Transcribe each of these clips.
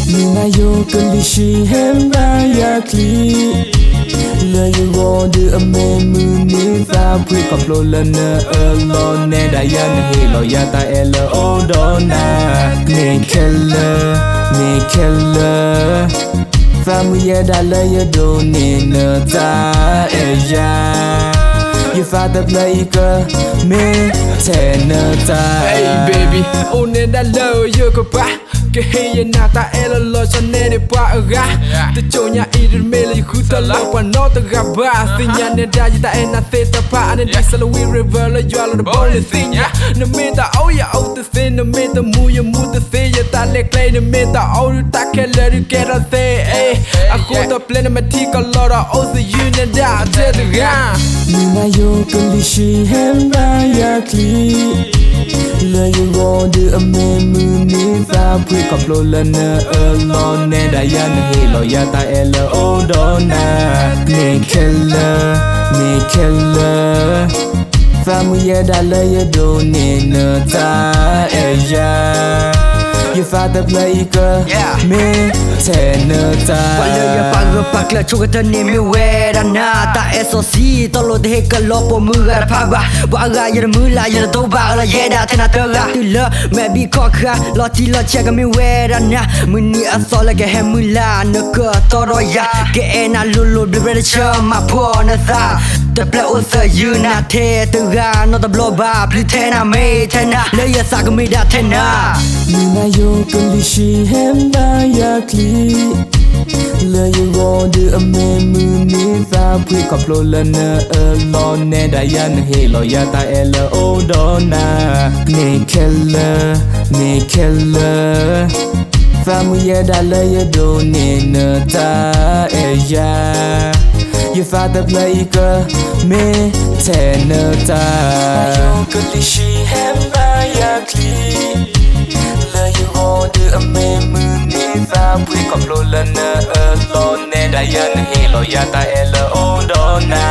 Mina yo kalishi hemba ya kli Le you go do a memu ni fa pui kaplo la na alone ne da ya na he lo ya ta ela odona me killer Family da la ya do ni na ta ya You father play me tenata Hey baby, one da lo yo ko pa que hey na ta el lo chanere pa ga te chonya ir mele kuta lo pa no ta ga ba sinya ne da ta na se ta pa ne di salo we river lo yo lo bone sinya ne me ta oh ya oh te sin ne me ta mu te se ya ta le clay ne me ta oh ta ke le ke ra se eh a ko ta plan me ti ko lo da oh se you ne da te ga Mina yo kalishi hemba ya kli Le you go do a memu ni fa pui kaplo la na alone ne da ya na he lo ya ta ela odona me killer Family da la ya do ni na ta ya You father play me tenata Wala ya paga pakla chokata ni mi wera na ta SOC tolo de ka lopo mu ga pa ba wa ga ya mu la ya do ba la ya da tena ta ga tu la me bi ko kha lo ti lo check mi wera na mu ni a so la ga he mu la na ka to ro ya ke na lu lu de re cha ma po na sa the play also you na te tu ga no the blow ba pli tena me tena le ya sa ga mi da tena Mina yo kalishi hemba ya kli Le you go do a memu ni fa pui kaplo la na alone ne da ya na he lo ya ta ela odona me killer Family da la ya do ni na ta ya You father play me tenata Yo kalishi hemba ya kli You go do a memu ni fa pui kaplo la na alone ne da ya na he lo ya ta ela odona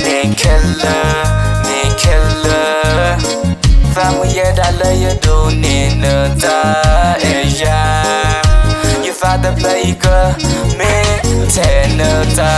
me killer Family da la ya do ni na ta ya You father play me tenata